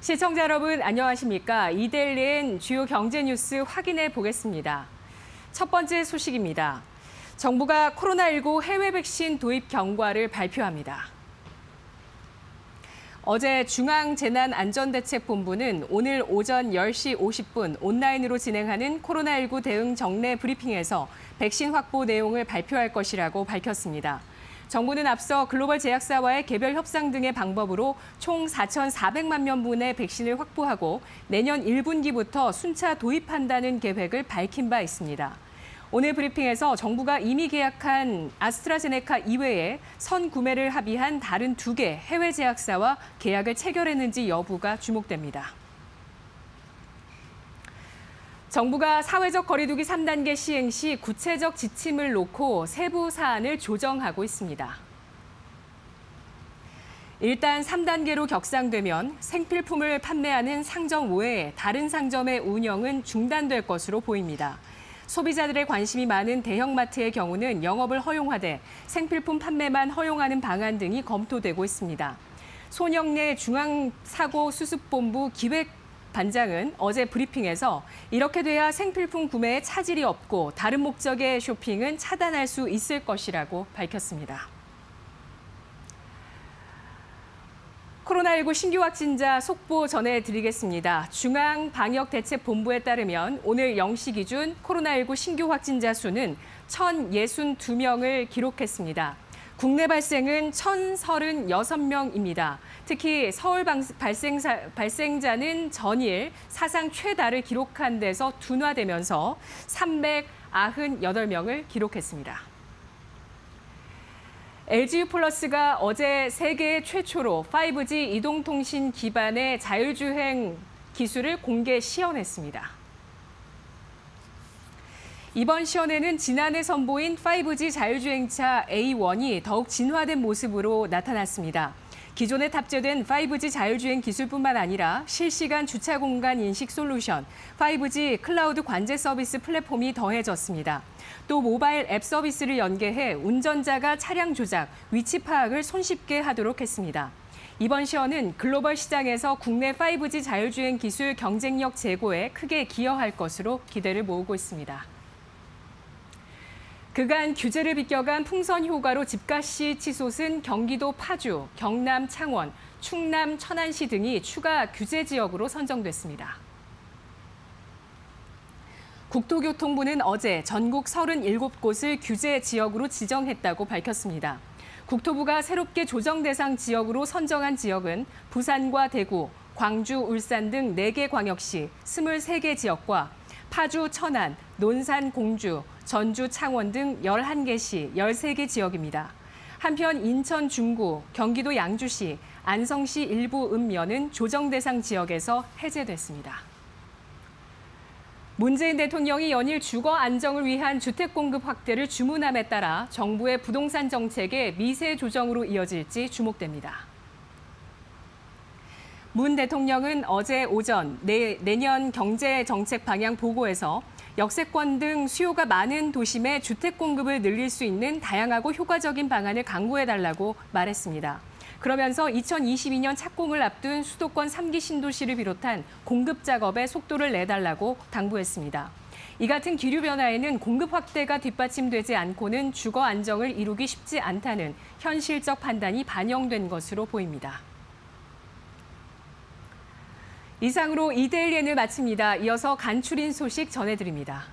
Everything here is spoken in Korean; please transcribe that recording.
시청자 여러분 안녕하십니까? 이데일리엔 주요 경제 뉴스 확인해 보겠습니다. 첫 번째 소식입니다. 정부가 코로나19 해외 백신 도입 경과를 발표합니다. 어제 중앙재난안전대책본부는 오늘 오전 10시 50분 온라인으로 진행하는 코로나19 대응 정례 브리핑에서 백신 확보 내용을 발표할 것이라고 밝혔습니다. 정부는 앞서 글로벌 제약사와의 개별 협상 등의 방법으로 총 4,400만 명분의 백신을 확보하고 내년 1분기부터 순차 도입한다는 계획을 밝힌 바 있습니다. 오늘 브리핑에서 정부가 이미 계약한 아스트라제네카 이외에 선구매를 합의한 다른 2개 해외 제약사와 계약을 체결했는지 여부가 주목됩니다. 정부가 사회적 거리두기 3단계 시행 시 구체적 지침을 놓고 세부 사안을 조정하고 있습니다. 일단 3단계로 격상되면 생필품을 판매하는 상점 외에 다른 상점의 운영은 중단될 것으로 보입니다. 소비자들의 관심이 많은 대형마트의 경우는 영업을 허용하되 생필품 판매만 허용하는 방안 등이 검토되고 있습니다. 손영래 중앙사고수습본부 기획반장은 어제 브리핑에서 이렇게 돼야 생필품 구매에 차질이 없고 다른 목적의 쇼핑은 차단할 수 있을 것이라고 밝혔습니다. 코로나19 신규 확진자 속보 전해드리겠습니다. 중앙방역대책본부에 따르면 오늘 0시 기준 코로나19 신규 확진자 수는 1,062명을 기록했습니다. 국내 발생은 1,036명입니다. 특히 서울 발생자는 전일 사상 최다를 기록한 데서 둔화되면서 398명을 기록했습니다. LG유플러스가 어제 세계 최초로 5G 이동통신 기반의 자율주행 기술을 공개 시연했습니다. 이번 시연에는 지난해 선보인 5G 자율주행차 A1이 더욱 진화된 모습으로 나타났습니다. 기존에 탑재된 5G 자율주행 기술뿐만 아니라 실시간 주차 공간 인식 솔루션, 5G 클라우드 관제 서비스 플랫폼이 더해졌습니다. 또 모바일 앱 서비스를 연계해 운전자가 차량 조작, 위치 파악을 손쉽게 하도록 했습니다. 이번 시연은 글로벌 시장에서 국내 5G 자율주행 기술 경쟁력 제고에 크게 기여할 것으로 기대를 모으고 있습니다. 그간 규제를 비껴간 풍선 효과로 집값이 치솟은 경기도 파주, 경남 창원, 충남 천안시 등이 추가 규제 지역으로 선정됐습니다. 국토교통부는 어제 전국 37곳을 규제 지역으로 지정했다고 밝혔습니다. 국토부가 새롭게 조정 대상 지역으로 선정한 지역은 부산과 대구, 광주, 울산 등 4개 광역시 23개 지역과 파주, 천안, 논산, 공주, 전주, 창원 등 11개시 13개 지역입니다. 한편 인천 중구, 경기도 양주시, 안성시 일부 읍면은 조정 대상 지역에서 해제됐습니다. 문재인 대통령이 연일 주거 안정을 위한 주택 공급 확대를 주문함에 따라 정부의 부동산 정책의 미세 조정으로 이어질지 주목됩니다. 문 대통령은 어제 오전 내년 경제 정책 방향 보고에서 역세권 등 수요가 많은 도심의 주택 공급을 늘릴 수 있는 다양하고 효과적인 방안을 강구해달라고 말했습니다. 그러면서 2022년 착공을 앞둔 수도권 3기 신도시를 비롯한 공급 작업에 속도를 내달라고 당부했습니다. 이 같은 기류 변화에는 공급 확대가 뒷받침되지 않고는 주거 안정을 이루기 쉽지 않다는 현실적 판단이 반영된 것으로 보입니다. 이상으로 이데일리엔을 마칩니다. 이어서 간추린 소식 전해드립니다.